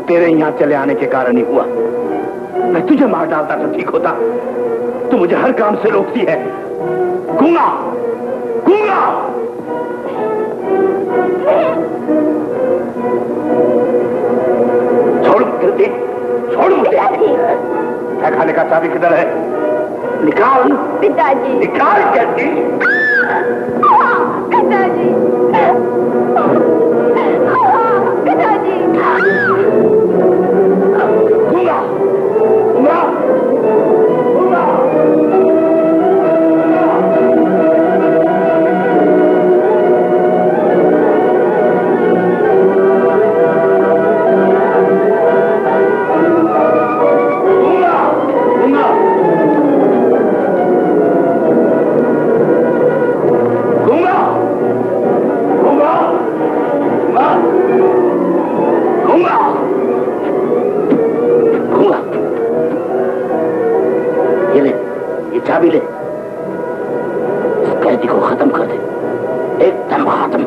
तेरे यहाँ चले आने के कारण ही हुआ। मैं तुझे मार डालता तो ठीक होता। तू मुझे हर काम से रोकती है। गूंगा गूंगा। छोड़ जल्दी, छोड़ मुझे। क्या खाने का चाबी किधर है? निकाल पिताजी। निकाल कहती। पिताजी पिताजी। गूंगा गूंगा गूंगा। चाबी ले, इस कैदी को खत्म कर दे, एकदम खत्म।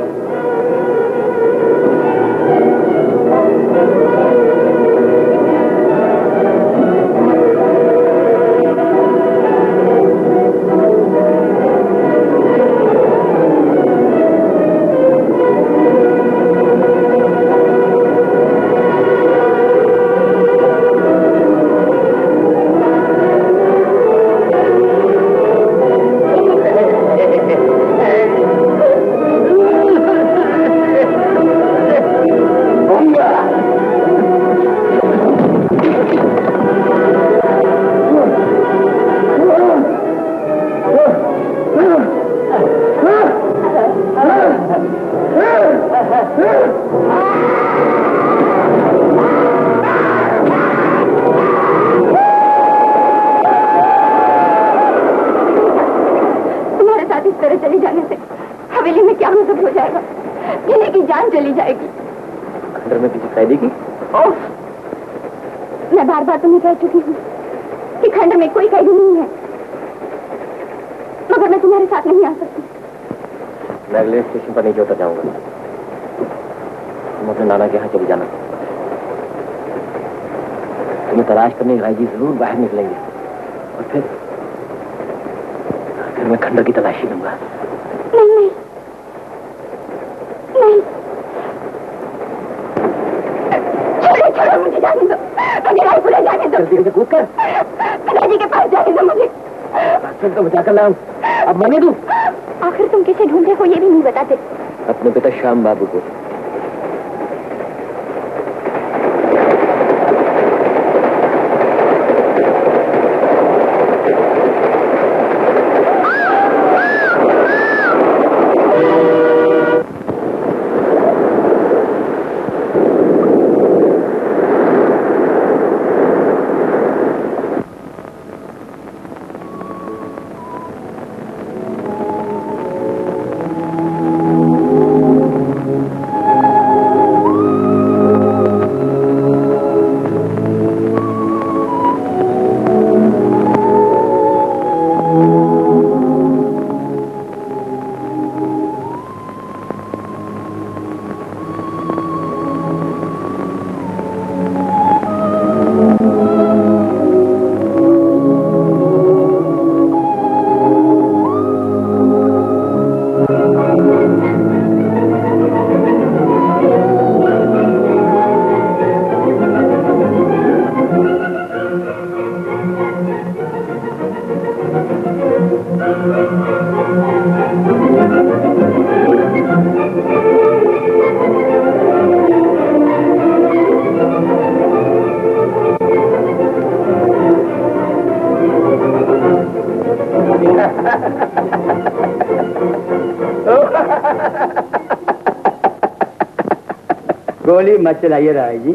चली जाएगी। खंडर में किसी कैदी की? मैं बार बार तुम्हें कह चुकी हूँ कि खंडर में कोई कैदी नहीं है, मगर मैं तुम्हारे साथ नहीं आ सकती। मैं अगले स्टेशन पर नहीं उतर जाऊंगा। तुम अपने नाना के यहाँ चली जाना। तुम्हें तलाश करने राय जी जरूर बाहर निकलेंगे और फिर मैं खंडर की तलाशी लूंगा। नहीं नहीं नहीं, छोड़ो मुझे जाने दो, मुझे रायपुर जाने दो। जल्दी से कूद कर पिताजी के पास जाने दो मुझे। रास्ते तो बचा कर लाऊं, अब मरने दूं। आखिर तुम किसे ढूंढ रहे हो ये भी नहीं बताते। अपने पिता श्याम बाबू को। गोली मत चलाइए राय जी,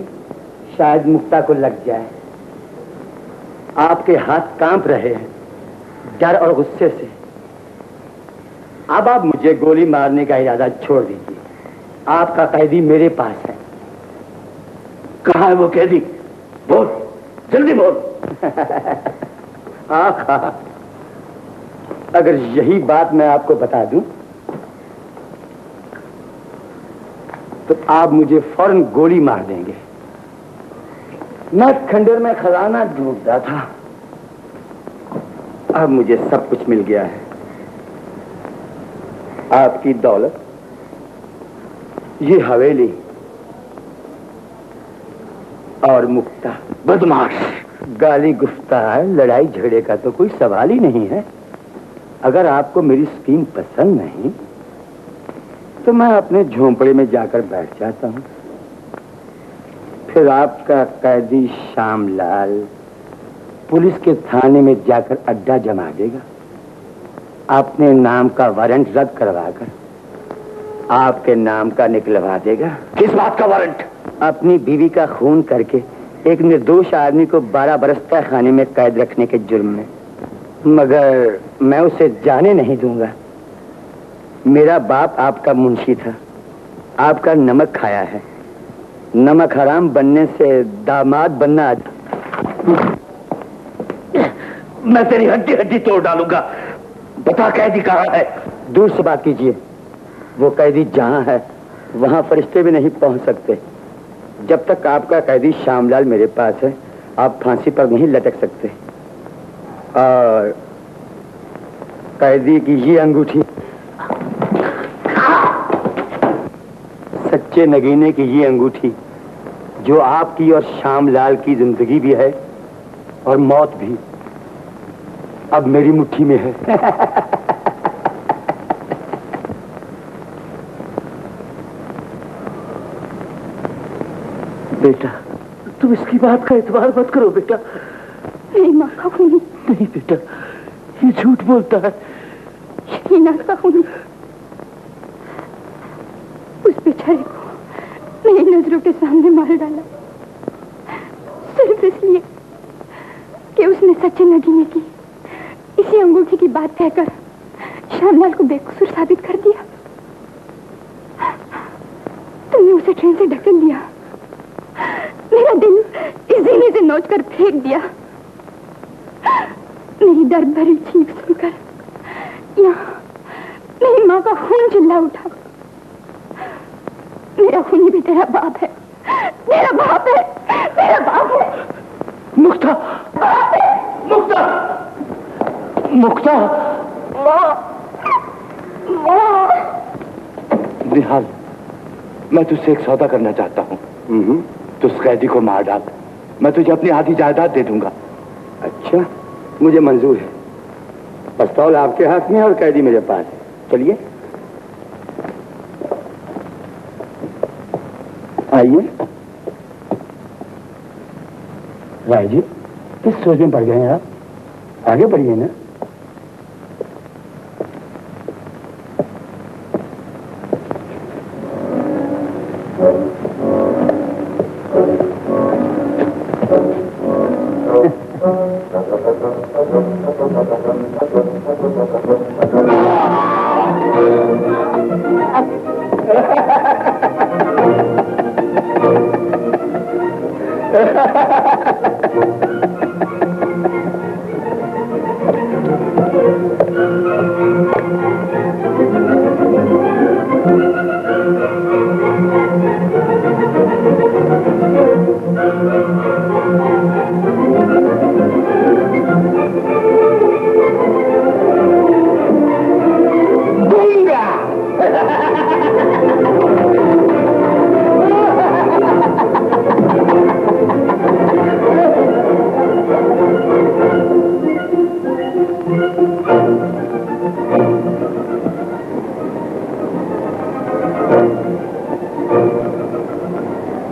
शायद मुक्ता को लग जाए। आपके हाथ कांप रहे हैं डर और गुस्से से। अब आप मुझे गोली मारने का इरादा छोड़ दीजिए। आपका कैदी मेरे पास है। कहाँ है वो कैदी? बोल, जल्दी बोल। आखा, अगर यही बात मैं आपको बता दूं तो आप मुझे फौरन गोली मार देंगे। मैं खंडर में खजाना ढूंढता था, अब मुझे सब कुछ मिल गया है। आपकी दौलत, ये हवेली और मुक्ता। बदमाश, गाली गुफ्तार, लड़ाई झगड़े का तो कोई सवाल ही नहीं है। अगर आपको मेरी स्कीम पसंद नहीं तो मैं अपने झोंपड़े में जाकर बैठ जाता हूँ। फिर आपका कैदी श्यामलाल पुलिस के थाने में जाकर अड्डा जमा देगा, अपने नाम का वारंट रद्द करवाकर आपके नाम का निकलवा देगा। किस बात का वारंट? अपनी बीवी का खून करके एक निर्दोष आदमी को 12 बरस तक खाने में कैद रखने के जुर्म में। मगर मैं उसे जाने नहीं दूंगा। मेरा बाप आपका मुंशी था, आपका नमक खाया है। नमक हराम बनने से दामाद बनना। मैं तेरी हड्डी हड्डी तोड़ डालूंगा। बता कैदी कहाँ है? दूर से बात कीजिए। वो कैदी जहां है वहां फरिश्ते भी नहीं पहुंच सकते। जब तक आपका कैदी श्यामलाल मेरे पास है, आप फांसी पर नहीं लटक सकते। और कैदी की ये अंगूठी, सच्चे नगीने की ये अंगूठी, जो आपकी और श्यामलाल की जिंदगी भी है और मौत भी, अब मेरी मुट्ठी में है। बेटा, तुम इसकी बात का एतबार मत करो बेटा। मेरी माँ का खून नहीं बेटा, ये झूठ बोलता है। हीना का खून। उस बेचारे को मेरी नजरों के सामने मार डाला, सिर्फ इसलिए कि उसने सच्चे नगीने की इसी अंगूठी की बात कहकर श्यामलाल को बेकसूर साबित कर दिया। तुमने उसे ट्रेन से ढकेल दिया, मेरा दिल इस जीने से नोच कर फेंक दिया। मेरी दर्द भरी चीख सुनकर यहाँ मेरी माँ का खून चिल्ला उठा। मेरा खून भी तेरा बाप है, मेरा बाप है, मेरा बाप है। मुक्ता, मुक्ता, मुक्ता। निहाल, मैं तुझसे एक सौदा करना चाहता हूँ। तू उस कैदी को मार डाल, मैं तुझे अपनी आधी जायदाद दे दूंगा। अच्छा, मुझे मंजूर है। पिस्तौल आपके हाथ में और कैदी मेरे पास है। चलिए आइए। राय जी, किस सोच में पड़ गए हैं आप? आगे बढ़िए ना।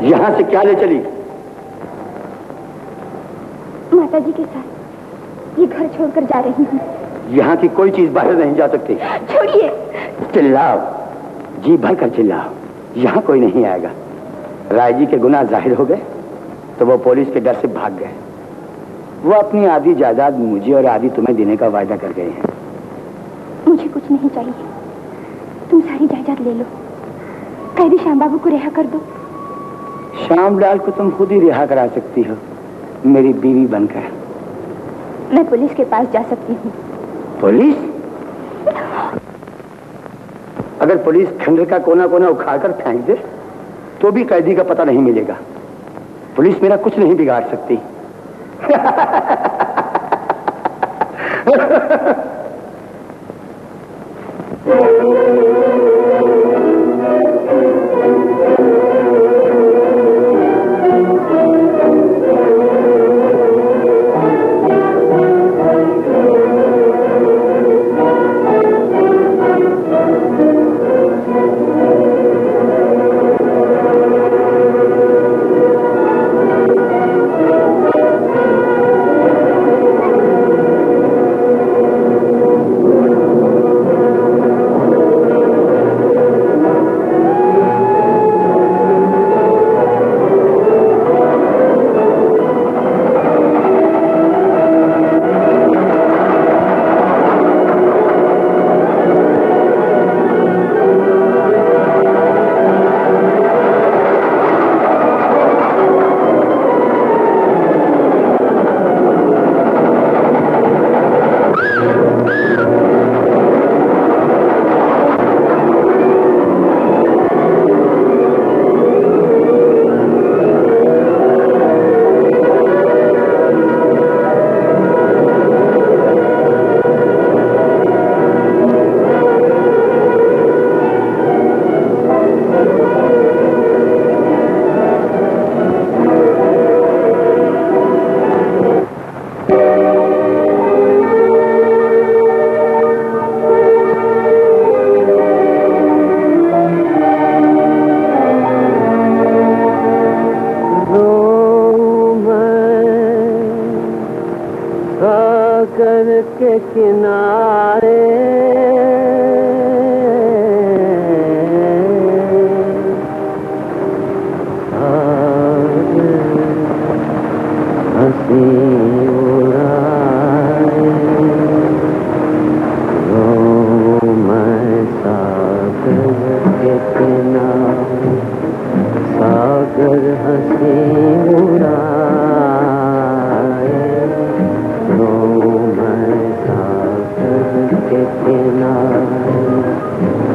यहां से क्या ले चली? माताजी के साथ ये घर छोड़कर जा रही हूँ। यहाँ की कोई चीज बाहर नहीं जा सकती। छोड़िए। चिल्लाओ, जी भर कर चिल्लाओ, यहाँ कोई नहीं आएगा। राय जी के गुनाह जाहिर हो गए तो वो पुलिस के डर से भाग गए। वो अपनी आधी जायदाद मुझे और आधी तुम्हें देने का वायदा कर गए हैं। मुझे कुछ नहीं चाहिए, तुम सारी जायदाद ले लो। कैदी श्याम बाबू को रिहा कर दो। श्यामलाल को तुम खुद ही रिहा करा सकती हो, मेरी बीवी बनकर। मैं पुलिस के पास जा सकती हूँ। पुलिस? अगर पुलिस खंडर का कोना कोना उखाड़ कर फेंक दे तो भी कैदी का पता नहीं मिलेगा। पुलिस मेरा कुछ नहीं बिगाड़ सकती। के किनारे हंसी उड़ाए मैं सागर के किनारे सागर हंसी उड़ाए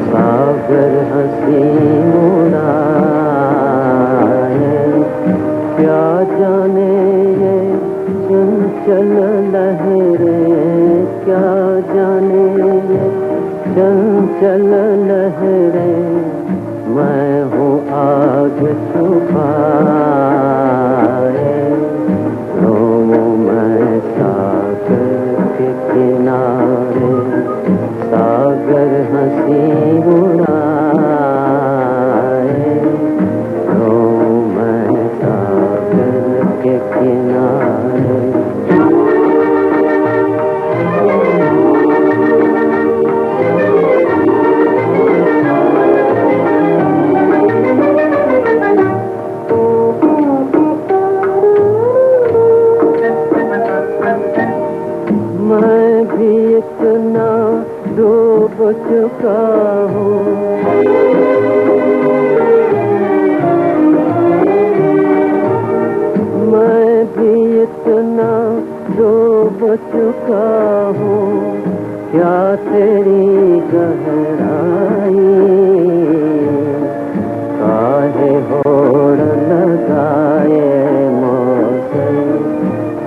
सागर हंसी उड़ाए क्या जाने ये चंचल लहरें क्या जाने ये चंचल लहरें मैं हूँ आग छुपाए मैं सागर के किनारे सागर हंसी उड़ाए मैं सागर के किनारे मैं भी इतना डूब चुका हूँ मैं भी इतना डूब चुका हूँ क्या तेरी गहराई काहे होड़ लगाए मौसम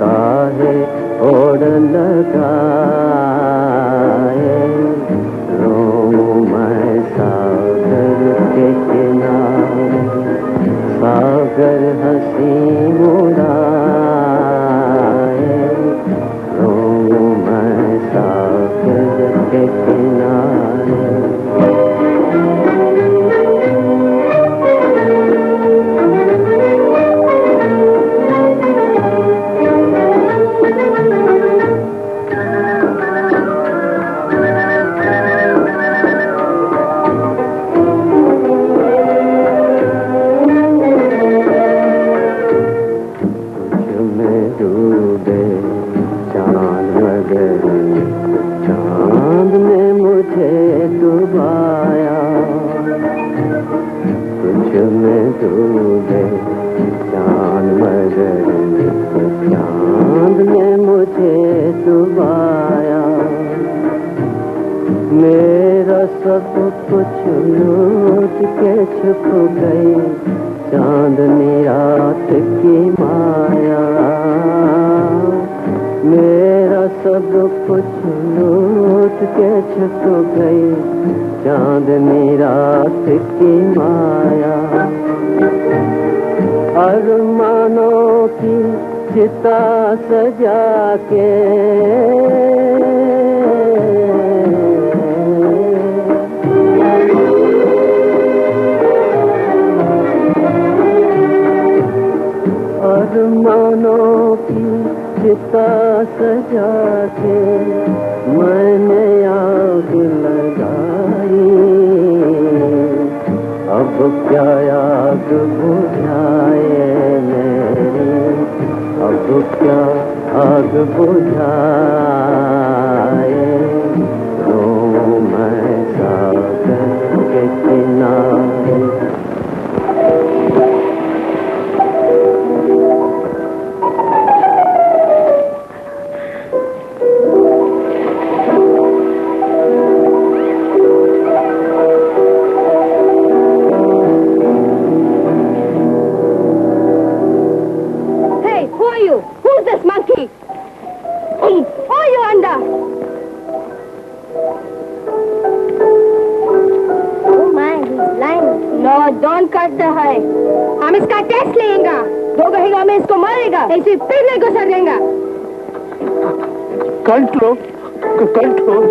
काहे होड़ लगाए मैं सागर के किनारे सागर हंसी उड़ाए मैं सागर के किनारे चांद ने मुझे डुबाया तुझ में डूबे चांद मगर चांद ने मुझे डुबाया मेरा सब कुछ लूट के छुप गई चांद चांदनी रात की माया, मेरा सब कुछ लूट के छुप गई, चांदनी रात की माया। अरमानों की चिता सजा के अरमानों की चिता सजा के मैंने आग लगाई, अब क्या आग बुझाए मेरी, अब क्या आग बुझाए, रो मैं सागर के किनारे। हम इसका टेस्ट लेंगे, 2 घंटे में इसको मारेगा, ऐसे फिर नहीं गुजर देंगे। Control control.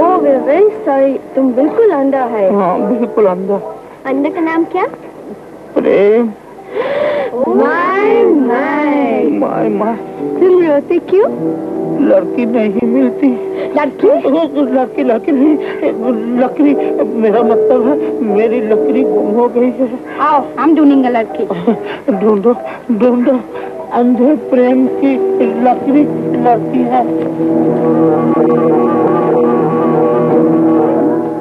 Oh very sorry, तुम बिल्कुल अंधा है। हाँ बिल्कुल अंधा। अंधा का नाम क्या? Prem. My my my my. तुम रोते क्यों? लड़की नहीं मिलती। लड़की? लड़की नहीं, लकड़ी। मेरा मतलब है मेरी लकड़ी गुम हो गई है। आओ हम ढूंढेंगे लड़की। ढूंढो ढूंढो, अंधे प्रेम की लकड़ी लड़की है।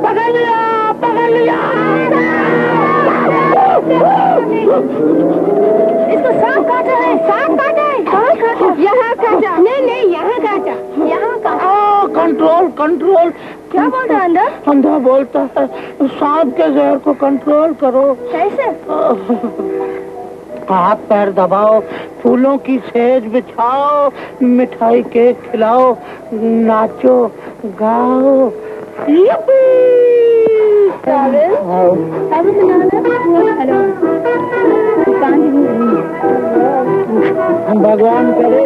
पकड़ लिया, पकड़ लिया। इसको सांप काटा है, सांप काटा है। यहाँ काटा, नहीं यहाँ काटा, यहाँ काटा। Control control. क्या बोल रहा है अंधा? अंधा बोलता है सांप के जहर को कंट्रोल करो। कैसे? हाथ पैर दबाओ, फूलों की सेज बिछाओ, मिठाई केक खिलाओ, नाचो गाओ। भगवान करे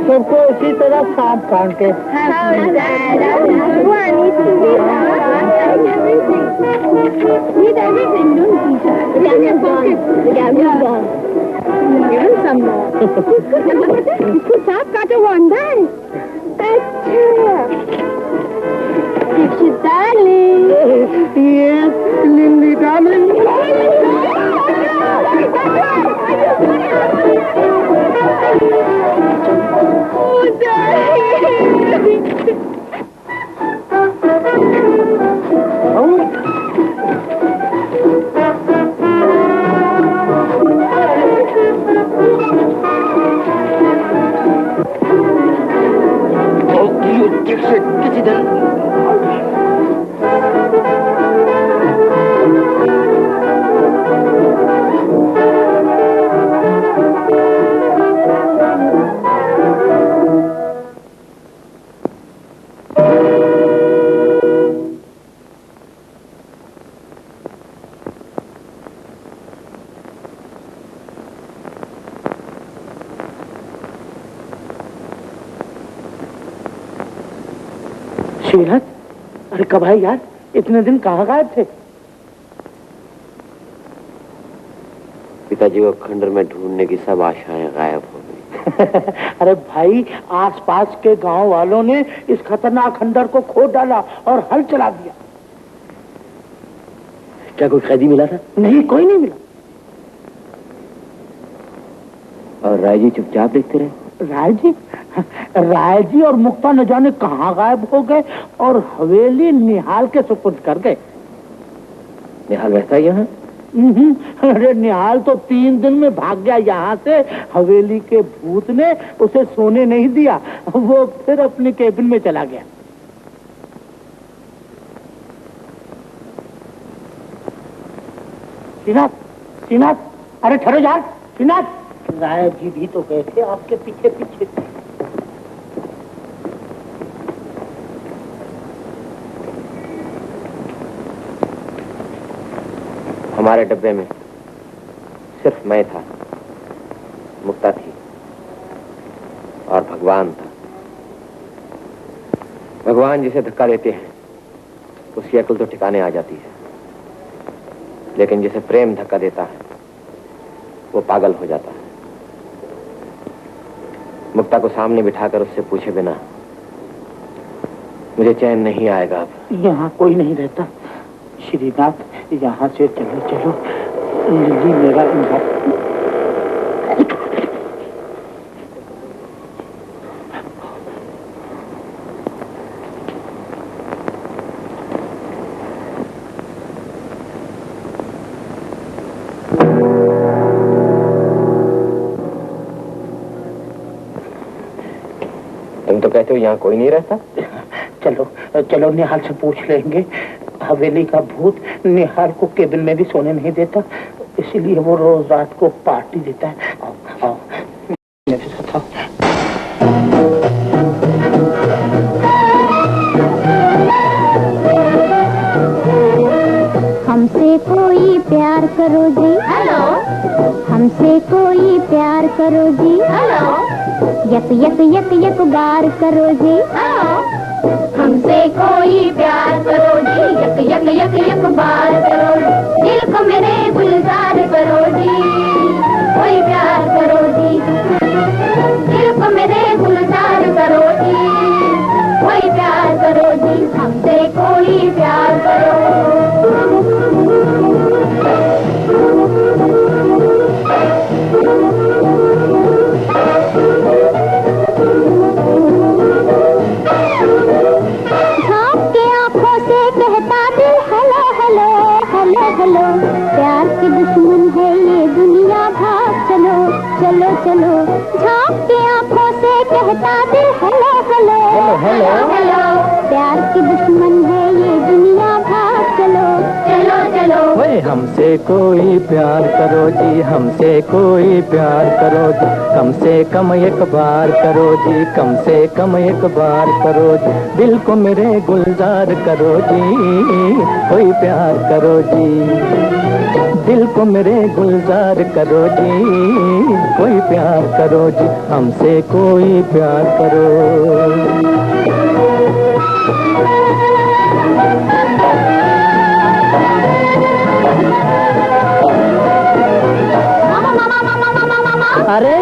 सबको इसी तरह सांप काटे। सांप काटे वो अंधा है। अच्छा darling, Yes, Lily darling. Shivnath, अरे कब आए यार? इतने दिन कहाँ गायब थे? पिताजी को खंडर में ढूंढने की सब आशाएं गायब हो गई। अरे भाई, आसपास के गांव वालों ने इस खतरनाक खंडर को खोद डाला और हल चला दिया। क्या कोई कैदी मिला था? नहीं, कोई नहीं मिला। और राय जी चुपचाप देखते रहे? राय जी और मुक्ता न जाने कहाँ गायब हो गए और हवेली निहाल के सुपुर्द कर गए। निहाल रहता है यहाँ? अरे निहाल तो 3 दिन में भाग गया यहाँ से। हवेली के भूत ने उसे सोने नहीं दिया, वो फिर अपने केबिन में चला गया। श्रीनाथ, श्रीनाथ, अरे ठहरो यार, श्रीनाथ। राय जी भी तो गए थे आपके पीछे पीछे। हमारे डब्बे में सिर्फ मैं था, मुक्ता थी और भगवान था। भगवान जिसे धक्का देते हैं उसकी अकल तो ठिकाने आ जाती है, लेकिन जिसे प्रेम धक्का देता है वो पागल हो जाता है। मुक्ता को सामने बिठाकर उससे पूछे बिना मुझे चैन नहीं आएगा। अब यहाँ कोई नहीं रहता श्रीनाथ, यहाँ से चलो चलो। लिली मेरा तुम तो कहते हो यहाँ कोई नहीं रहता। चलो चलो, निहाल से पूछ लेंगे। हवेली का भूत निहाल को केबिन में भी सोने नहीं देता, इसीलिए वो रोज रात को पार्टी देता है। आओ आओ मेरे साथ आओ। हमसे कोई प्यार करो जी, हेलो। हमसे कोई प्यार करो जी, हेलो। यक यक यक यक बार करो जी, हेलो। हमसे कोई प्यार करो जी, यक यक यक यक बार करो। दिल को मेरे गुलजार करो जी, कोई प्यार करो जी। दिल को मेरे गुलजार करो जी, कोई प्यार करो जी। हमसे कोई प्यार करो। हेलो, प्यार के दुश्मन है ये दुनिया, भाग चलो चलो चलो। झांक के आंखों से कहता दिल हेलो हेलो हेलो हेलो। प्यार के दुश्मन है ये दुनिया, भाग चलो चलो चलो। ओए हमसे कोई प्यार करो जी, हमसे कोई प्यार करो जी। कम से कम एक बार करो जी, कम से कम एक बार करो जी। दिल को मेरे गुलजार करो जी, कोई प्यार करो जी। दिल को मेरे गुलजार करो जी, कोई प्यार करो जी। हमसे कोई प्यार करो। अरे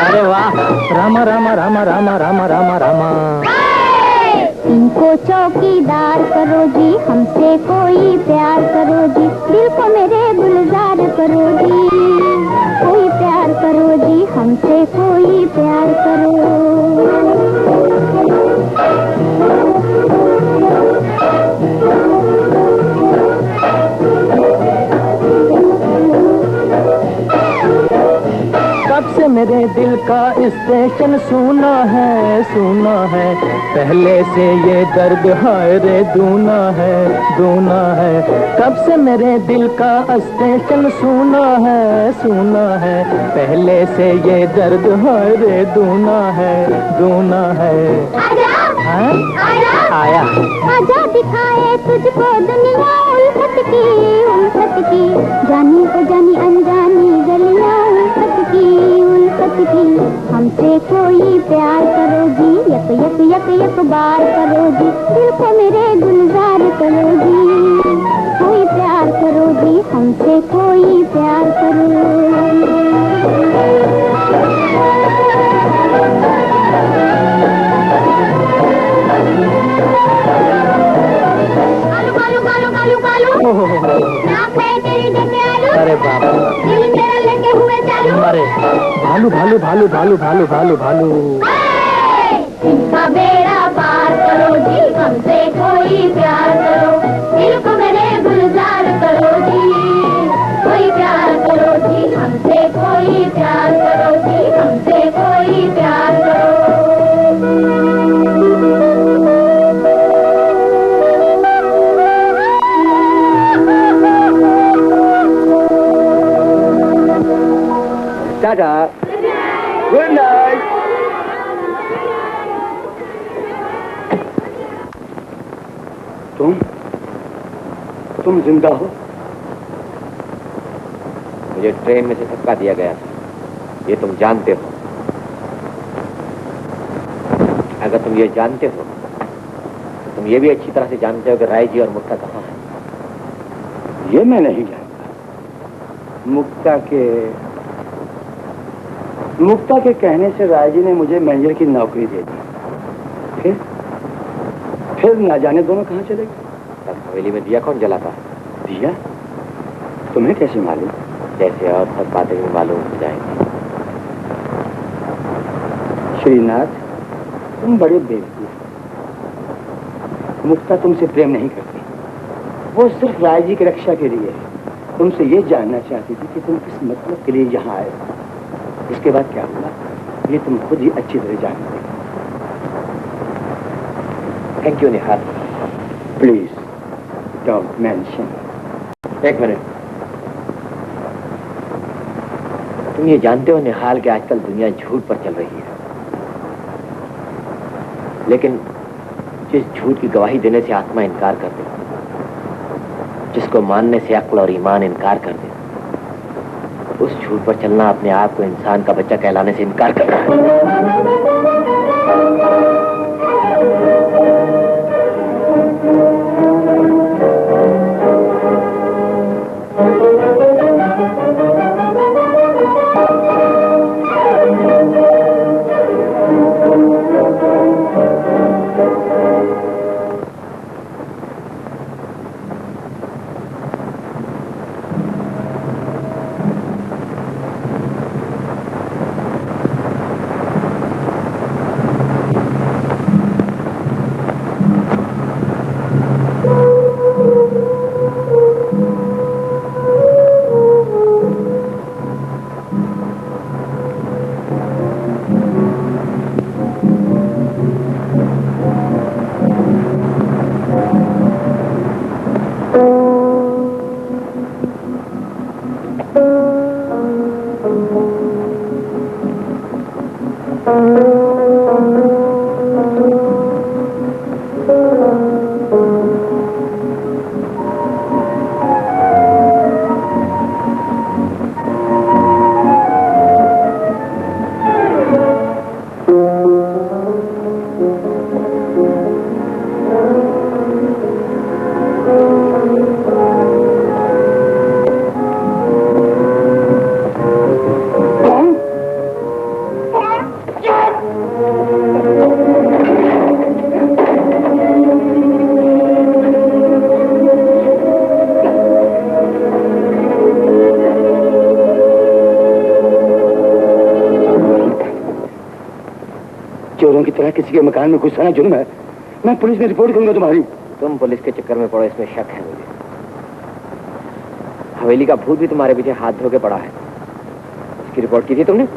अरे वाह, रामा रामा रामा रामा रामा रामा रामा। इनको चौकीदार करो जी, हमसे कोई प्यार करो जी। दिल को मेरे गुलजार करो जी, कोई प्यार करो जी। हमसे कोई प्यार करो। से मेरे दिल का स्टेशन सुना है, सुना है। पहले से ये दर्द हाय रे दूना है, दूना है। कब से मेरे दिल का स्टेशन सुना है, सुना है। पहले से ये दर्द हाय रे दूना है, दूना है। हाँ? आया आजा दिखाए तुझको दुनिया उल्फत की, उल्फत की। जानी को जानी अनजानी गलियां उल्फत की, उल्फत की। हमसे कोई प्यार करो जी, यक यक यक यक बार करो जी। दिल को मेरे गुलजार करो जी, कोई प्यार करो जी। हमसे कोई प्यार करो। अरे बाप, अरे भालू भालू भालू भालू भालू भालू भालू। इनका बेड़ा पार करो जी, हमसे कोई प्यार करो। दिल को मेरे गुलजार करो जी, कोई प्यार करो जी। हमसे कोई प्यार करो जी, हमसे कोई प्यार करो। Tata, good night. तुम जिंदा हो? मुझे ट्रेन में से धक्का दिया गया था, ये तुम जानते हो। अगर तुम ये जानते हो तो तुम ये भी अच्छी तरह से जानते हो कि राय जी और मुक्ता कहाँ है। ये मैं नहीं जानता। मुक्ता के कहने से राय जी ने मुझे मैनेजर की नौकरी दे दी। फिर ना जाने दोनों कहाँ चले गए। तब हवेली में दिया कौन जलाता है? दिया? तुम्हें कैसे मालूम? जैसे और सब बातें भी मालूम हो जाएंगी। श्रीनाथ, तुम बड़े बेवकूफ। मुक्ता तुमसे प्रेम नहीं करती, वो सिर्फ राय जी की रक्षा के लिए है। तुमसे ये जानना चाहती थी कि तुम किस मतलब के लिए यहाँ आए। इसके बाद क्या हुआ ये तुम खुद ही अच्छी तरह जानते हो। Thank you Nihal. Please don't mention. एक मिनट, तुम ये जानते हो निहाल कि आजकल दुनिया झूठ पर चल रही है, लेकिन जिस झूठ की गवाही देने से आत्मा इनकार कर दे, जिसको मानने से अक्ल और ईमान इनकार कर दे, उस झूठ पर चलना अपने आप को इंसान का बच्चा कहलाने से इनकार करता है। चोरों की तरह किसी के मकान में घुसना जुर्म है। मैं पुलिस में रिपोर्ट करूंगा तुम्हारी। तुम पुलिस के चक्कर में पड़ो, इसमें शक है मुझे। हवेली का भूत भी तुम्हारे पीछे हाथ धो के पड़ा है। इसकी रिपोर्ट की थी तुमने?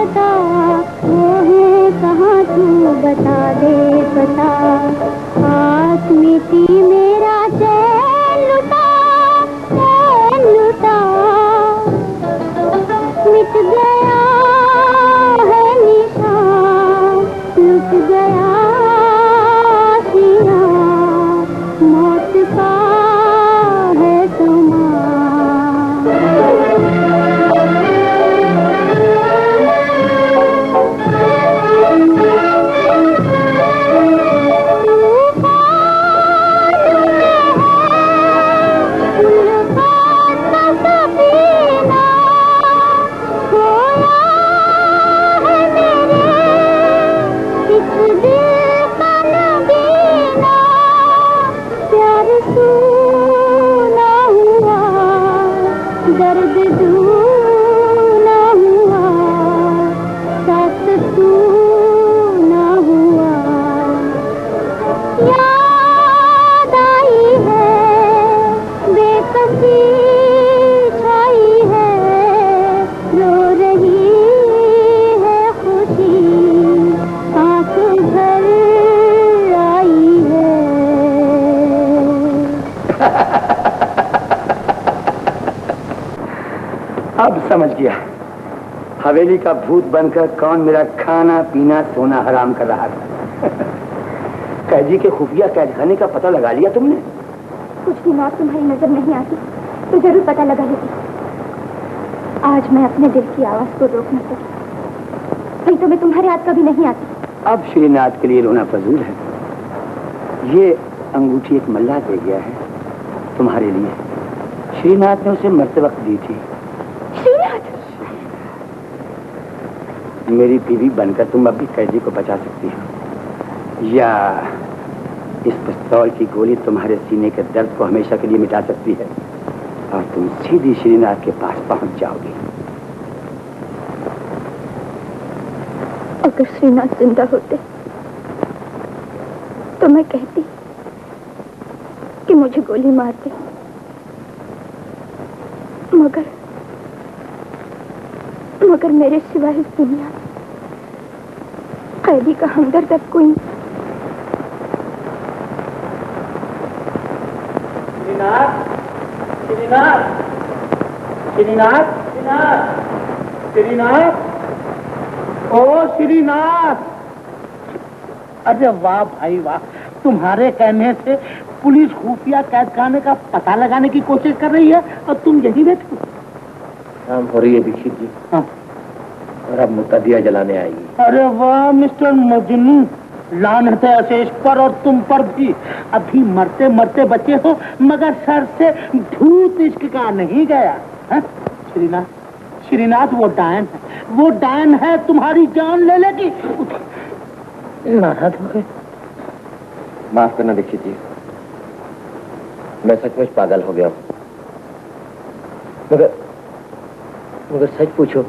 बता, वो है कहाँ तू बता दे बता। हाथ में थी मेरा चैन लुटा, चैन लुटा। मिट गया है निशान, लुट गया सिया, मौत का है दर्द दूना हुआ, साथ तू ना हुआ। याद आई है बेकसी छाई है, रो रही है खुशी, आंख भर आई है। अब समझ गया हवेली का भूत बनकर कौन मेरा खाना पीना सोना हराम कर रहा था। कैदी के खुफिया कैदखाने का पता लगा लिया तुमने? कुछ दिन और तुम्हारी नजर नहीं आती तो जरूर पता लगा लेती। आज मैं अपने दिल की आवाज को रोक न सकी, नहीं तो मैं तुम्हारे हाथ कभी नहीं आती। अब श्रीनाथ के लिए रोना फजूल है। ये अंगूठी एक मल्लाह दे गया है तुम्हारे लिए। श्रीनाथ ने उसे मरते वक्त दी थी। मेरी बीवी बनकर तुम अब भी कैदी को बचा सकती हो, या इस पिस्तौल की गोली तुम्हारे सीने के दर्द को हमेशा के लिए मिटा सकती है और तुम सीधी श्रीनाथ के पास पहुंच जाओगी। अगर श्रीनाथ जिंदा होते तो मैं कहती कि मुझे गोली मार दे, मगर मेरे सिवा इस दुनिया में कैदी का हमदर्द अब कोई नहीं। श्रीनाथ, श्रीनाथ, श्रीनाथ, श्रीनाथ, श्रीनाथ, ओ श्रीनाथ। अरे वाह भाई वाह, तुम्हारे कहने से पुलिस खुफिया कैदखाने का पता लगाने की कोशिश कर रही है और तुम यही बैठे। शाम हो रही है दीक्षित जी। हाँ। और अब मुतदिया जलाने आएगी। अरे वाह मिस्टर मजनू, लानत है अशेष पर और तुम पर भी। अभी मरते मरते बचे हो मगर सर से धूत इश्क का नहीं गया। श्रीनाथ, श्रीनाथ वो डायन है, वो डायन है, तुम्हारी जान ले लेगी। नाराज हो गए? माफ करना दीक्षित जी, मैं सचमुच पागल हो गया हूँ। मगर सच पूछो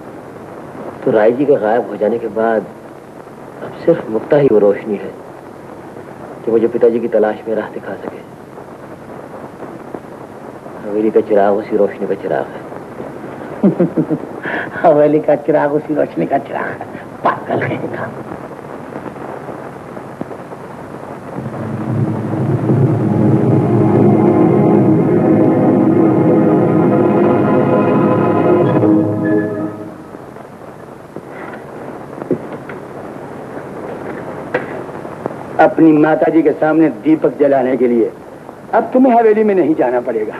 तो राय जी के गायब हो जाने के बाद अब सिर्फ मुक्ता ही वो रोशनी है जो मुझे पिताजी की तलाश में राह दिखा सके। हवेली का चिराग उसी रोशनी का चिराग है। हवेली का चिराग उसी रोशनी का चिराग है। पागल है था। अपनी माताजी के सामने दीपक जलाने के लिए अब तुम्हें हवेली में नहीं जाना पड़ेगा।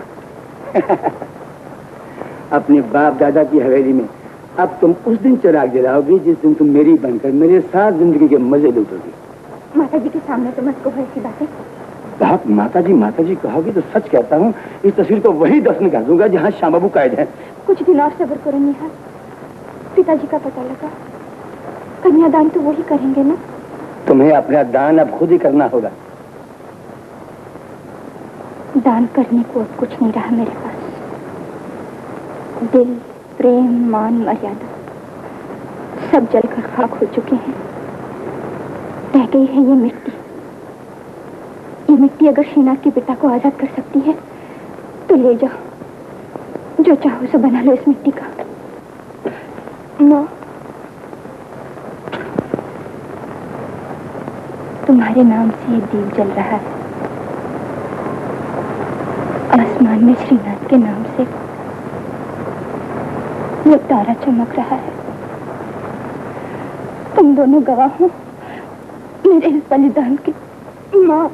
अपने बाप दादा की हवेली में अब तुम उस दिन चिराग जलाओगी जिस दिन तुम मेरी बनकर मेरे साथ जिंदगी के मजे लूटोगी। माताजी के सामने तो मत कहो ऐसी बातें। बाप माताजी कहोगी तो सच कहता हूँ, इस तस्वीर को वही दफन कर दूंगा जहाँ श्याम बाबू कैद है। कुछ दिन और सब्र करो निहाल, पिताजी का पता लगा। कन्यादान तो वही करेंगे ना। तुम्हें अपना दान अब खुद ही करना होगा। दान करने को अब कुछ नहीं रहा मेरे पास। दिल, प्रेम, मान, मर्यादा सब जलकर खाक हो चुके हैं। रह गई है ये मिट्टी। ये मिट्टी अगर श्रीनाथ के पिता को आजाद कर सकती है तो ले जाओ, जो चाहो सो बना लो इस मिट्टी का। नो, तुम्हारे नाम से ये दीप जल रहा है। आसमान में श्रीनाथ के नाम से वो तारा चमक रहा है। तुम दोनों गवाह हो मेरे इस बलिदान की। माँ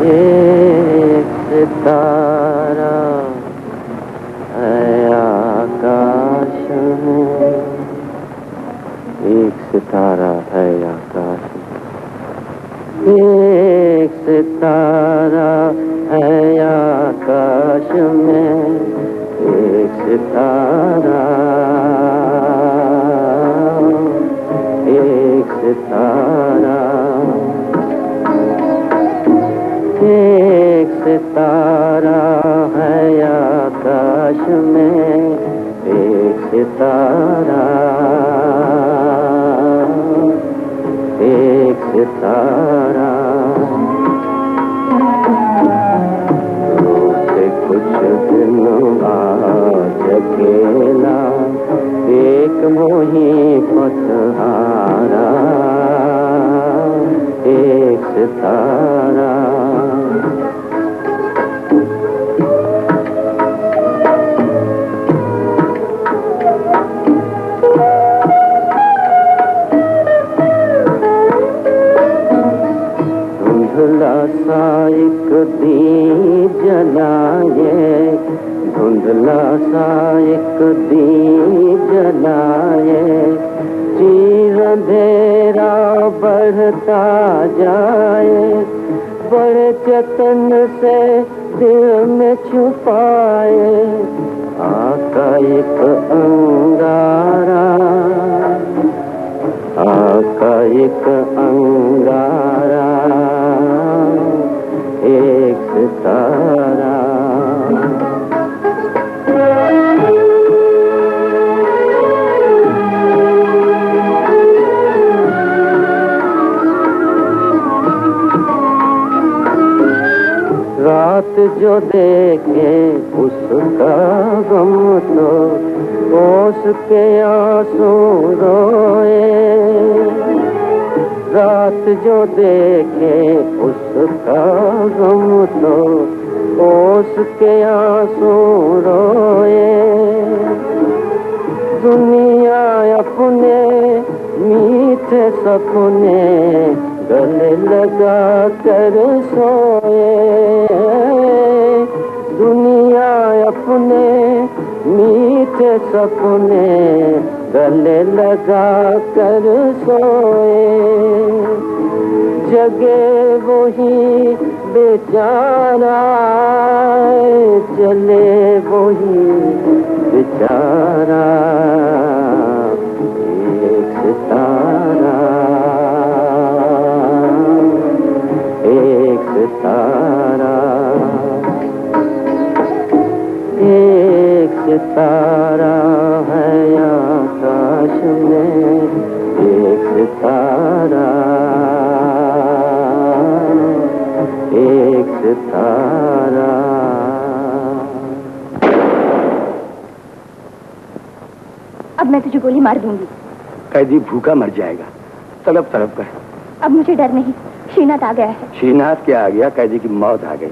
एक सितारा है आकाश में, एक सितारा है आकाश में, एक सितारा है आकाश में, एक सितारा, एक सितारा, एक सितारा है आकाश में, एक सितारा, एक सितारा। रोज कुछ दिन आज अकेला, एक मोही पथहारा, एक सितारा। धुंधला सा एक दीप जलाए, धुंधला सा एक दीप जलाए, चीर अंधेरा बढ़ता जाए, बड़े जतन से दिल में छुपाए, आका एक अंगारा, आका एक अंगारा, एक सितारा। रात जो देखे उसका गम तो ओस के आंसू रोए, रात जो देखे उसका गम तो ओस के आंसू रोए, दुनिया अपने मीठे सपने गले लगा कर सोए, दुनिया अपने मीठे सपने गले लगा कर सोए, जगे वही बेचारा, चले वही बेचारा, एक सितारा, एक सितारा, एक सितारा है आकाश में, एक सितारा, एक सितारा। अब मैं तुझे गोली मार दूंगी। कैदी भूखा मर जाएगा, तड़प तड़प कर। अब मुझे डर नहीं, श्रीनाथ आ गया है। श्रीनाथ क्या आ गया, कैदी की मौत आ गई।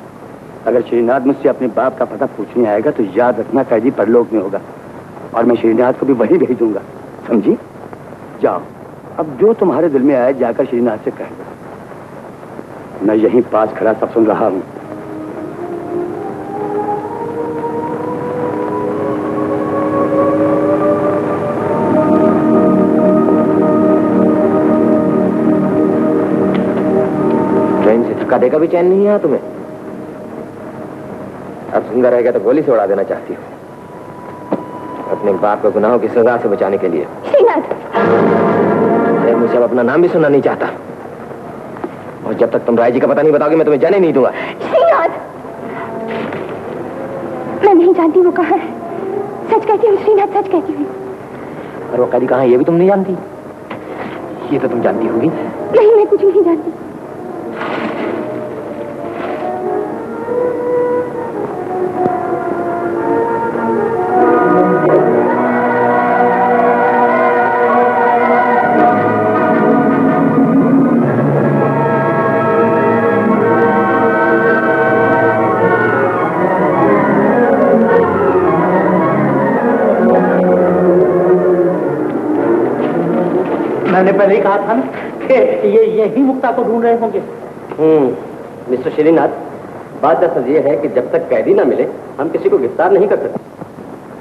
अगर श्रीनाथ मुझसे अपने बाप का पता पूछने आएगा तो याद रखना कैदी परलोक में होगा, और मैं श्रीनाथ को भी वहीं भेज दूंगा, समझी? जाओ, अब जो तुम्हारे दिल में आए जाकर श्रीनाथ से कह दो। मैं यहीं पास खड़ा सब सुन रहा हूं। ट्रेन से धक्का देकर भी चैन नहीं आया तुम्हें? अब जिंदा रह गया तो गोली से उड़ा देना चाहती हो, अपने बाप को गुनाहों की सजा से बचाने के लिए। श्रीनाथ, मैं मुझे अब अपना नाम भी सुनना नहीं चाहता, और जब तक तुम राय जी का पता नहीं बताओगे मैं तुम्हें जाने नहीं दूंगा। श्रीनाथ, मैं नहीं जानती वो कहाँ है। सच कहती हूँ श्रीनाथ, सच कहती हूँ। और वो कैदी कहाँ है ये भी तुम नहीं जानती? ये तो तुम जानती होगी। नहीं, मैं कुछ नहीं जानती। पहले ही कहा था ना कि ये यही मुक्ता को ढूंढ रहे होंगे। मिस्टर श्रीनाथ, बात दरअसल ये है कि जब तक कैदी ना मिले हम किसी को गिरफ्तार नहीं कर सकते।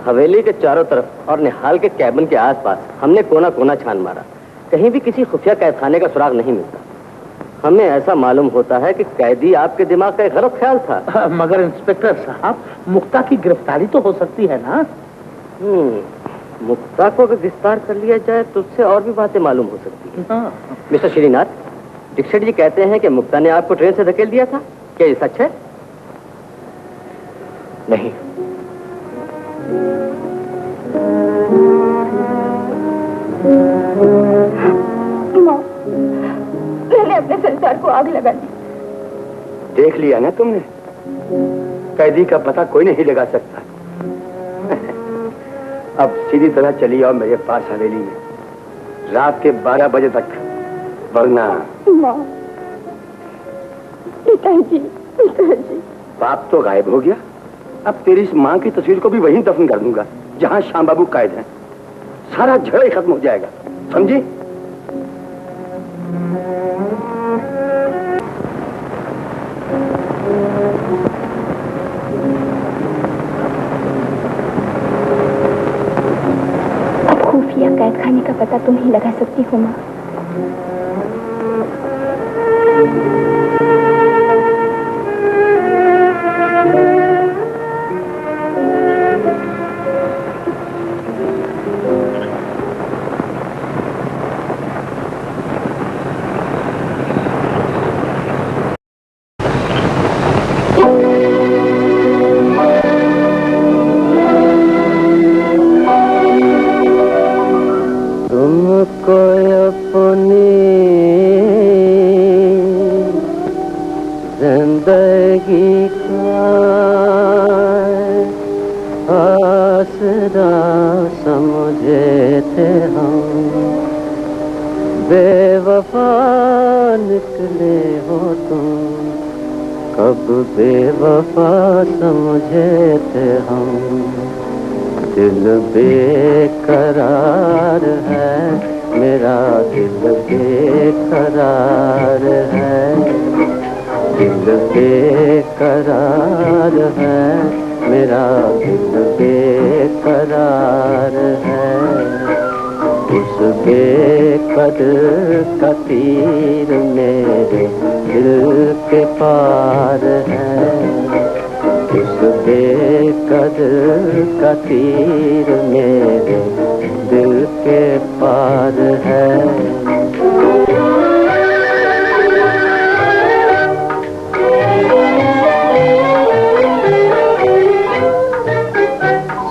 हवेली के चारों तरफ और निहाल के कैबिन के आसपास हमने कोना कोना छान मारा, कहीं भी किसी खुफिया कैदखाने का सुराग नहीं मिलता। हमें ऐसा मालूम होता है कि कैदी आपके दिमाग का एक गलत ख्याल था। मगर इंस्पेक्टर साहब, मुक्ता की गिरफ्तारी तो हो सकती है ना? मुक्ता को अगर गिरफ्तार कर लिया जाए तो उससे और भी बातें मालूम हो सकती है। हाँ। मिस्टर श्रीनाथ, दीक्षित जी कहते हैं कि मुक्ता ने आपको ट्रेन से धकेल दिया था, क्या ये सच है? नहीं। माँ, मैंने अपने संसार को आग लगा दी। देख लिया ना तुमने, कैदी का पता कोई नहीं लगा सकता। अब सीधी तरह चली आओ मेरे पास हवेली में रात के 12 बजे तक, वरना। माँ, पिताजी, पिताजी। बाप तो गायब हो गया, अब तेरी इस माँ की तस्वीर को भी वहीं दफन कर दूंगा जहाँ श्याम बाबू कैद हैं। सारा झगड़ा ही खत्म हो जाएगा, समझी? अब खुफिया कैदखाने का पता तुम ही लगा सकती हो माँ। तुमको अपनी जिंदगी का आसरा समझे थे हम, बेवफा निकले हो तुम, कब बेवफा समझे थे हम। दिल बेकरार है मेरा, दिल बेकरार है, दिल बेकरार है मेरा, दिल बेकरार है। उस बेकदर का तीर मेरे दिल के पार है, उस बेकदर का तीर मेरे दिल के पार है।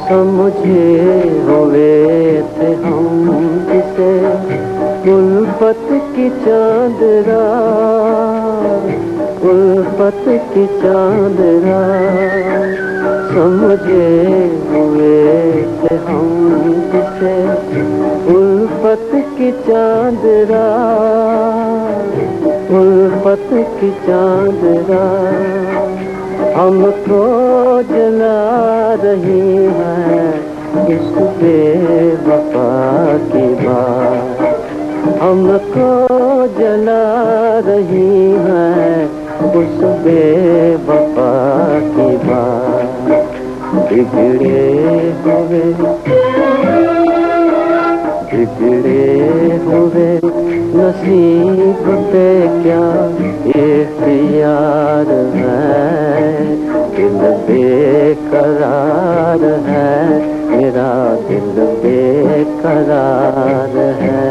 समझे हुए थे हम जिसे उल्फत की चांद रात, उल्फत की चांद रात। समझे हुए थे हम जिसे उल्फत की चांद रात, उल्फत की चांद रात। हमको जला रही है इस बेवफा की बात, हमको जला रही है उस बेवफा की बात। बिगड़े हुए नसीब पे क्या इख्तियार है, दिल बेकरार है मेरा, दिल बेकरार है।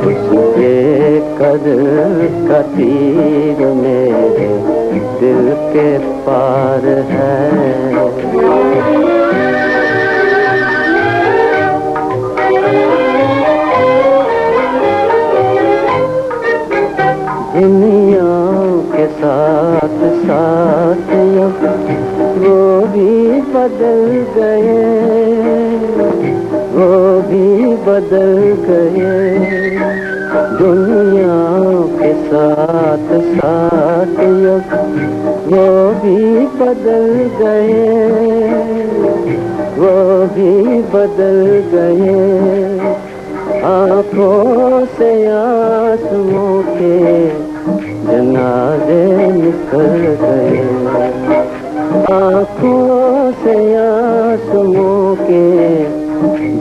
उस बेकदर का तीर मेरे दिल के पार है। दुनिया के साथ साथ वो भी बदल गए, वो भी बदल गए। दुनिया के साथ साथ वो भी बदल गए, वो भी बदल गए। आंखों से आंसुओं के जनाजे निकल गए, आंखों से आंसुओं के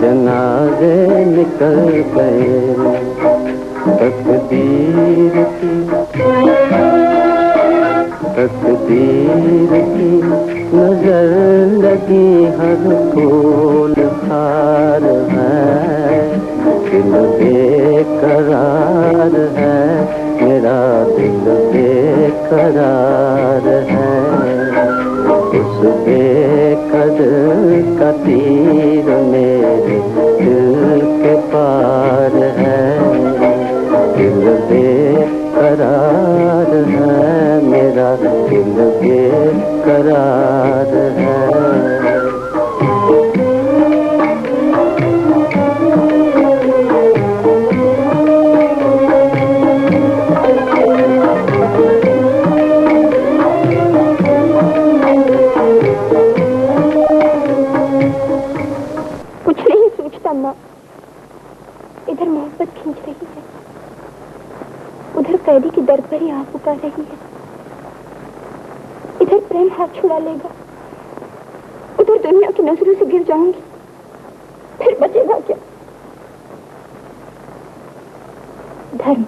जनाजे निकल गए। तकदीर की नजर लगी हर फूल खार है, दिल बेकरार है, मेरा दिल बेकरार है। उस बेकदर का तीर मेरे दिल के पार है, दिल बेकरार है, मेरा दिल बेकरार है। कुछ नहीं सोचता माँ, इधर मोहब्बत खींच रही है, उधर कैदी की दर पर ही आह पुकार रही है। इधर प्रेम हाथ छुड़ा लेगा, उधर दुनिया की नजरों से गिर जाऊंगी, फिर बचेगा क्या? धर्म,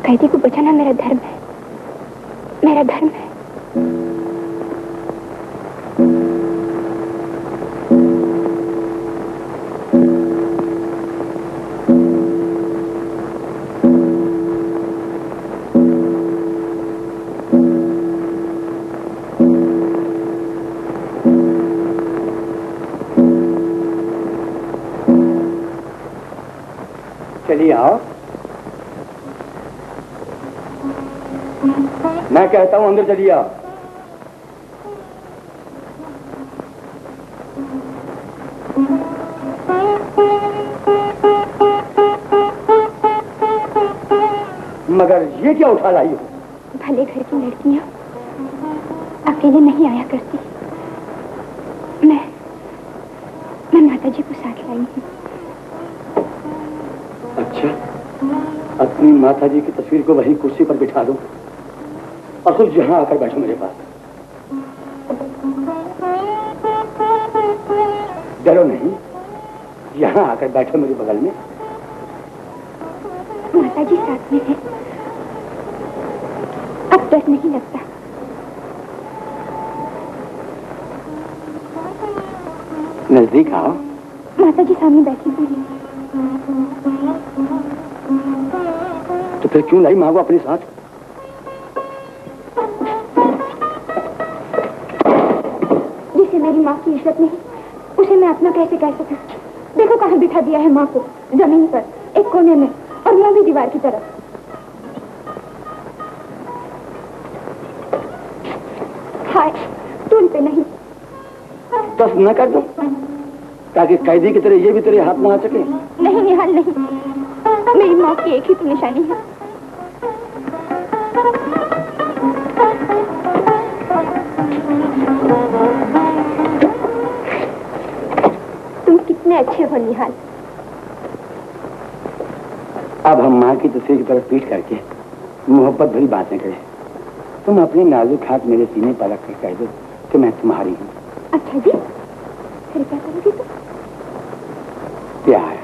कैदी को बचाना मेरा धर्म है, मेरा धर्म है। चलिए आओ, मैं कहता हूं अंदर चलिए आओ। मगर ये क्या उठा लाई हो? भले घर की लड़कियां अकेले नहीं आया करती, मैं माताजी को साथ लाई हूँ। अच्छा, अपनी माताजी की तस्वीर को वही कुर्सी पर बिठा दो और खुद यहाँ आकर बैठो मेरे पास। डरो नहीं, यहाँ आकर बैठो मेरे बगल में। माताजी साथ में है, अब डर नहीं लगता। नजदीक आओ। माताजी सामने बैठी हुई है। तो फिर क्यों लाई माँ को अपने साथ? जिसे मेरी माँ की इज्जत नहीं, उसे मैं अपना कैसे कह सकूं? देखो कहाँ बिठा दिया है माँ को, जमीन पर, एक कोने में, और मुंह भी दीवार की तरफ। हाय, टूल पे नहीं। बस न कर दो, ताकि कैदी की तरह ये भी तेरे हाथ में आ सके। नहीं निहाल नहीं, मेरी माँ की एक ही तो निशानी है। तुम कितने अच्छे हो निहाल। अब हम माँ की तस्वीर की तरफ पीट करके मोहब्बत भरी बातें करें। तुम अपने नाजुक हाथ मेरे सीने पर रख कर कह दो कि मैं तुम्हारी हूँ। अच्छा जी, फिर क्या करोगी तुम? प्यार।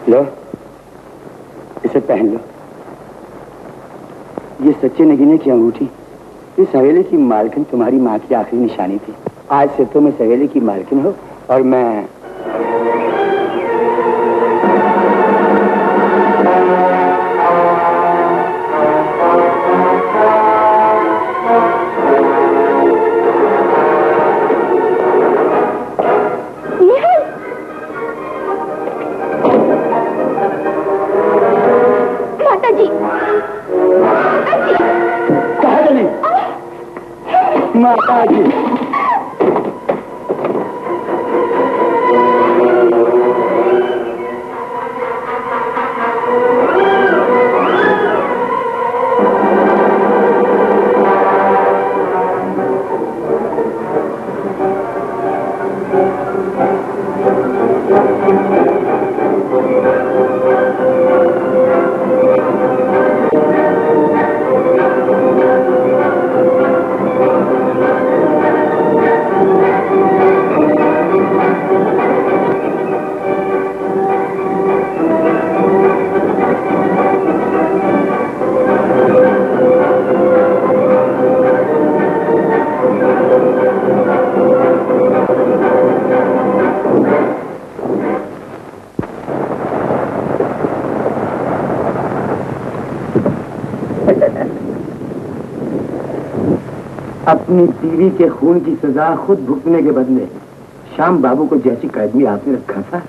लो, इसे पहन लो। ये सच्चे नगीने की अंगूठी इस हवेली की मालकिन तुम्हारी माँ की आखिरी निशानी थी। आज से तुम इस हवेली की मालकिन हो और मैं माताजी। अपनी बीवी के खून की सजा खुद भुगतने के बदले श्याम बाबू को जैसी कैद में आपने रखा था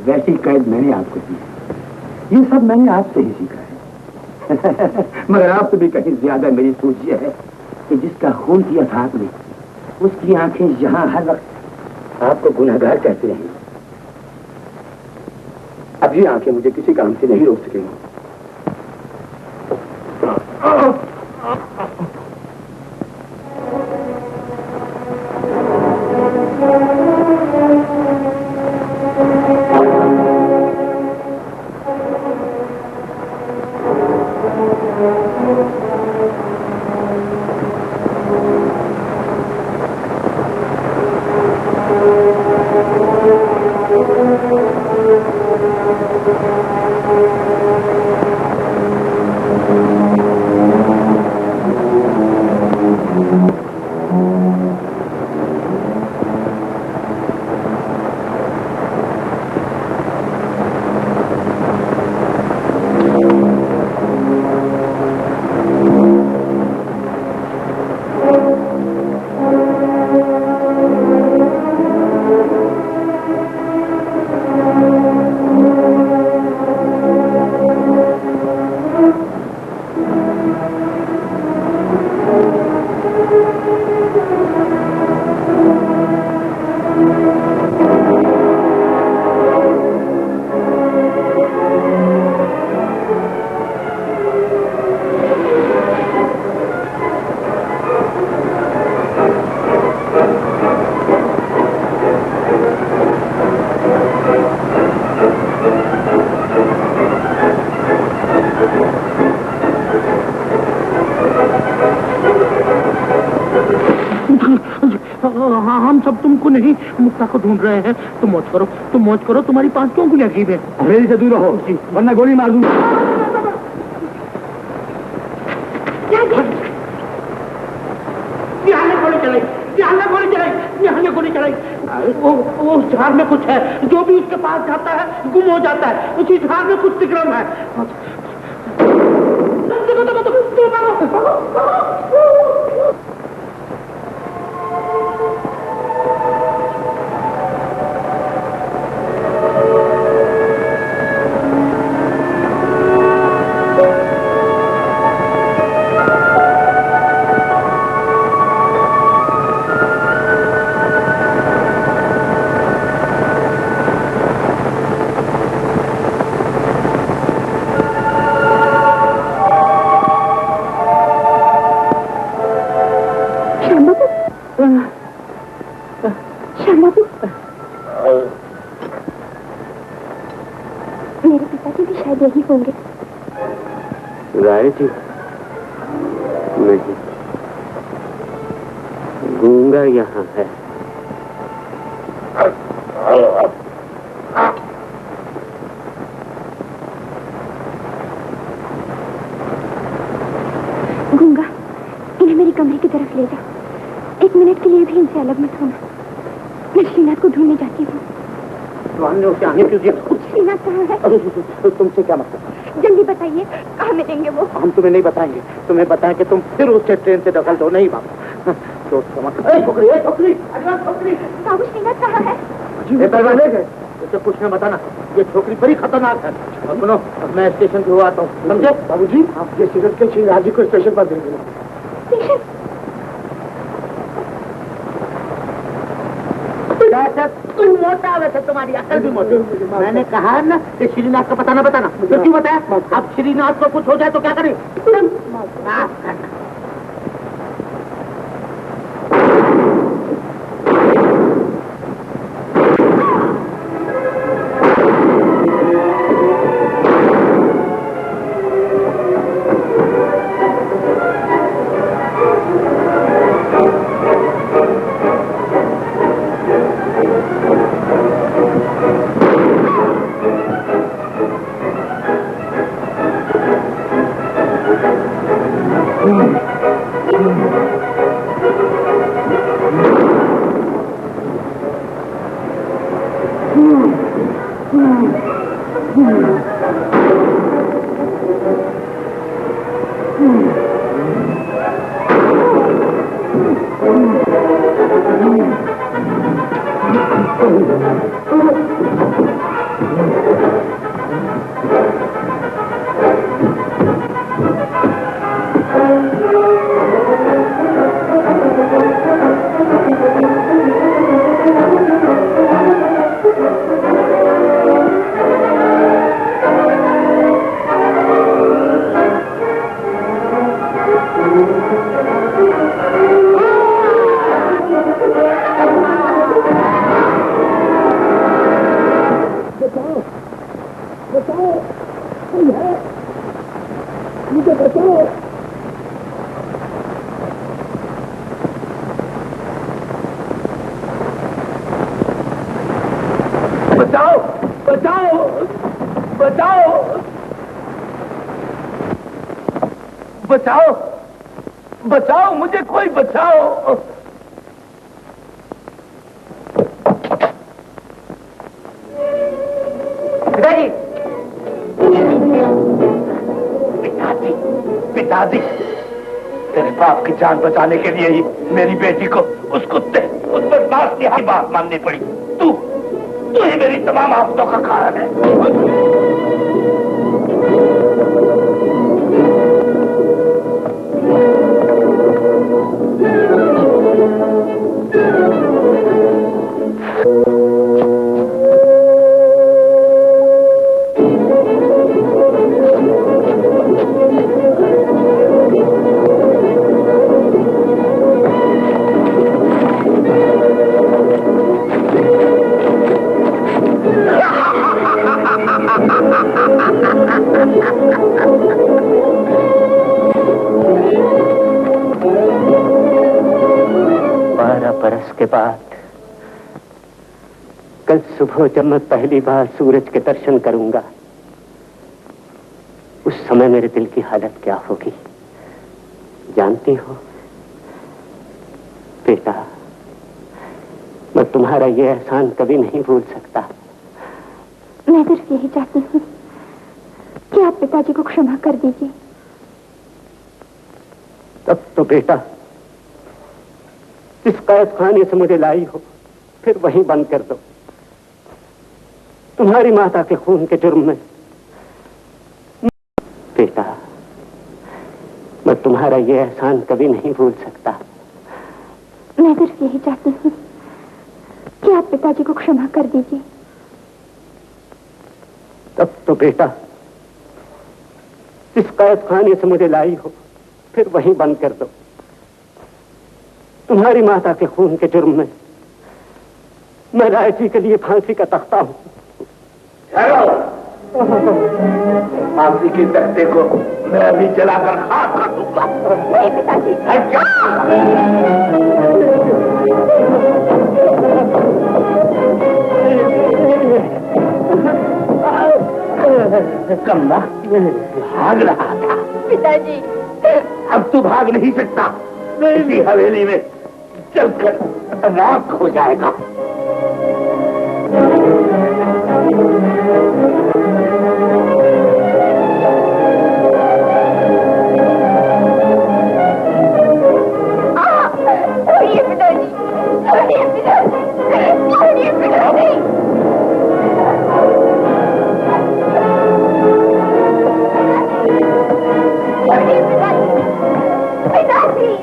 वैसी कैद मैंने आपको दी है। ये सब मैंने आपसे ही सीखा है। मगर आपसे भी कहीं ज्यादा मेरी सोच यह है कि जिसका खून किया था आपने उसकी आंखें यहाँ हर वक्त आपको गुनहगार कहते रहेंगी। अब ये आंखें मुझे किसी काम से नहीं रोक सकेंगी। हम सब तुमको नहीं मुक्ता को ढूंढ रहे हैं। तुम मौज करो। तुम्हारी पास क्यों गोली अजीब है? मेरी से दूर रहो वरना गोली मार दूंगा। गोली चलाई। वो झाड़ में कुछ है। जो भी उसके पास जाता है गुम हो जाता है। उसी झाड़ में कुछ विक्रम है। मेरे पिताजी भी शायद यही होंगे। राय जी नहीं, गूंगा यहाँ है। गूंगा, इन्हें मेरी कमरे की तरफ ले जाओ। एक मिनट के लिए भी इनसे अलग मत होना। मैं श्रीनाथ को ढूंढने जाती हूँ। ने उसे आने क्यों दिया? श्रीनाथ कहाँ है? तुमसे क्या मतलब? जल्दी बताइए, कहाँ मिलेंगे वो? हम तुम्हें नहीं बताएंगे। तुम्हें बताएं कि तुम फिर उससे ट्रेन से दखल दो। नहीं बाबू, छोकरी बाबू श्रीनाथ कहाँ है? इसे कुछ न बताना। ये छोकरी बड़ी खतरनाक है। और सुनो, मैं स्टेशन पे हुआ आता हूँ, समझे? बाबूजी, आप ये सिगरेट के राजी को स्टेशन पर दे देना। स्टेशन? तुम मोटा वैसे तुम्हारी अकल भी मोटी। मैंने कहा ना कि श्रीनाथ का पता ना बताना। तो क्यों बताया? अब श्रीनाथ को कुछ हो जाए तो क्या करें? बचाओ बचाओ बचाओ बचाओ बचाओ, मुझे कोई बचाओ। पिताजी पिताजी पिताजी, तेरे बाप की जान बचाने के लिए ही मेरी बेटी को उस कुत्ते उस बदमाश की बात माननी पड़ी। तू ही मेरी तमाम आफतों का कारण है। के बाद कल सुबह जब मैं पहली बार सूरज के दर्शन करूंगा, उस समय मेरे दिल की हालत क्या होगी जानती हो बेटा? मैं तुम्हारा ये एहसान कभी नहीं भूल सकता। मैं सिर्फ यही चाहती हूँ कि आप पिताजी को क्षमा कर दीजिए। तब तो बेटा इस कैद खाने से मुझे लाई हो, फिर वहीं बंद कर दो। तुम्हारी माता के खून के जुर्म में बेटा मैं तुम्हारा ये एहसान कभी नहीं भूल सकता। मैं सिर्फ यही चाहती हूँ कि आप पिताजी को क्षमा कर दीजिए। तब तो बेटा इस कैद खाने से मुझे लाई हो, फिर वहीं बंद कर दो। तुम्हारी माता के खून के जुर्म में मैं राय जी के लिए फांसी का तख्ता हूं। फांसी के तख्ते को मैं अभी जलाकर खाक कर दूंगा। नहीं पिताजी। कमला भाग रहा था पिताजी। अब तू भाग नहीं सकता। इसी हवेली में चलकर राख हो जाएगा। छोड़िए पिताजी, छोड़िए पिताजी, छोड़िए पिताजी। छोड़िए पिताजी, पिताजी।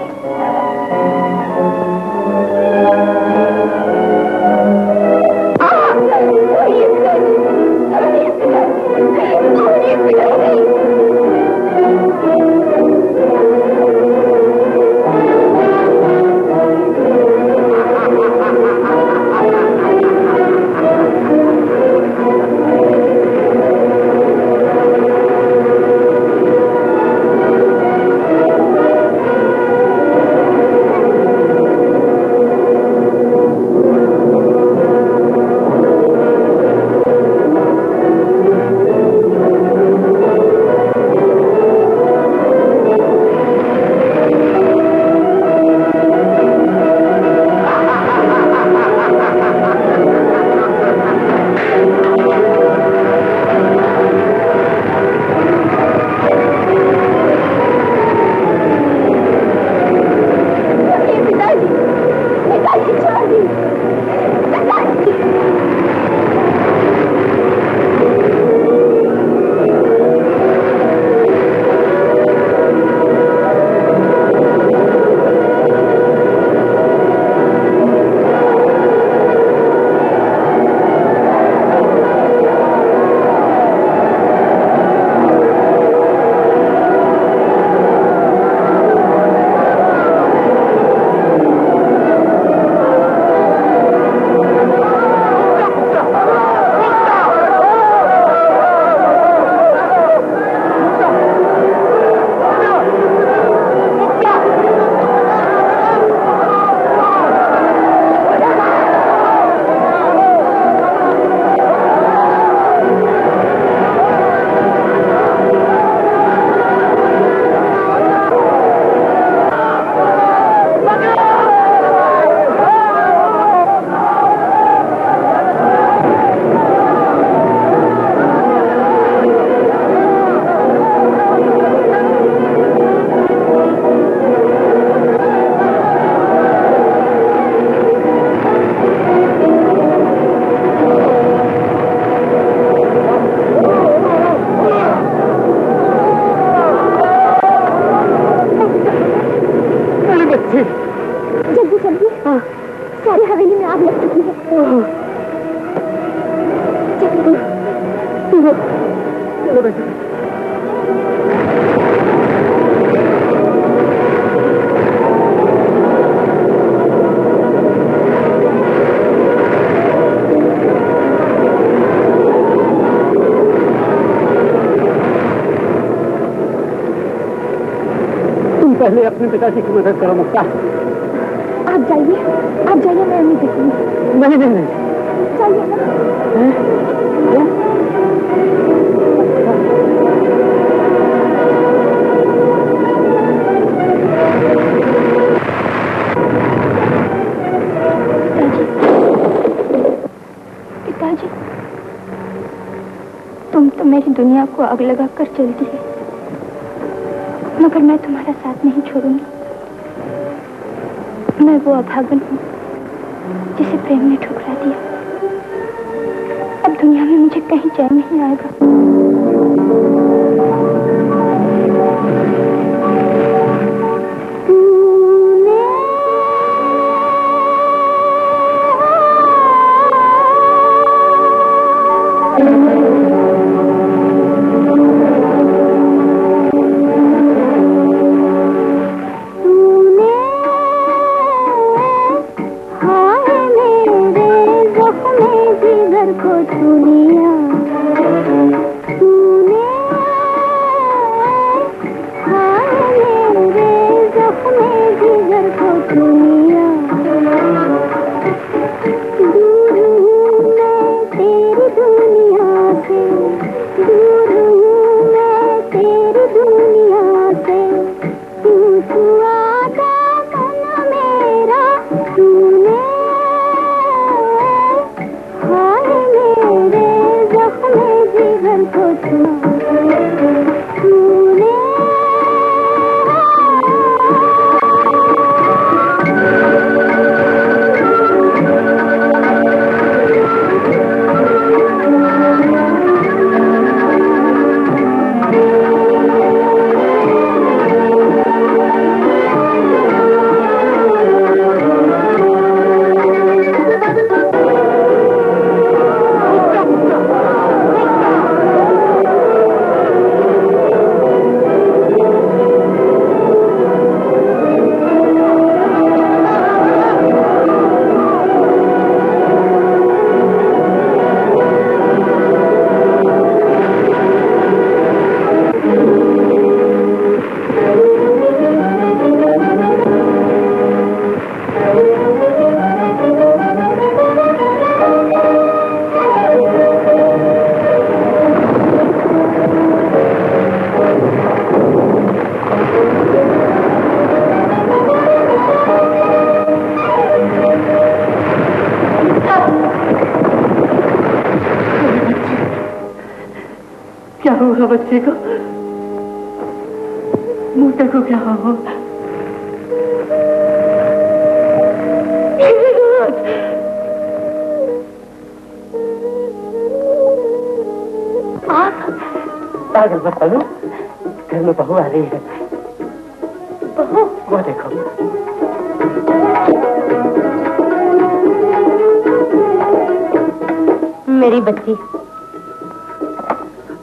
सारी हवेली में आग लग चुकी है। चलो बेटा। पहले अपने पिताजी की मदद करो मुख्तार। आप जाइए मैं नहीं देखूंगी। नहीं चाहिए ना। पिताजी, तुम तो मेरी दुनिया को आग लगा कर चलती है, मगर मैं तुम्हारा साथ नहीं छोड़ूंगी। मैं वो अभागन हूँ जिसे प्रेम ने ठुकरा दिया। अब दुनिया में मुझे कहीं चैन नहीं आएगा। बच्चे को मोटा को क्या हो? पागल मत बनो, घर में बहू आ रही है। बहू? वो देखो। मेरी बच्ची।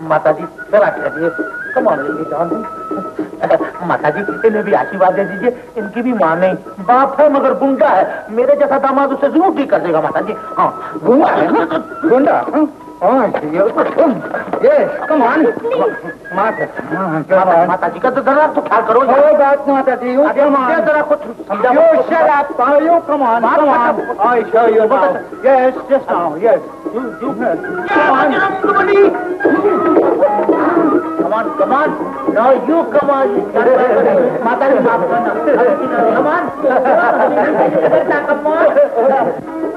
माता जी जरा ठहरिए। कमाल लेके जान। माता जी इन्हें भी आशीर्वाद दे दीजिए। इनकी भी माँ नहीं, बाप है मगर गुंडा है। मेरे जैसा दामाद उसे जरूर ठीक कर देगा माता जी। हाँ गुंडा है ना? गुंडा। माता जी का तो जरा तो ख्याल करो। बात माता जी जरा कुछ समझाओ। Come on I show you yes just now yes Come on. Now you come on. Mata ji maaf karna. Come on. Come on.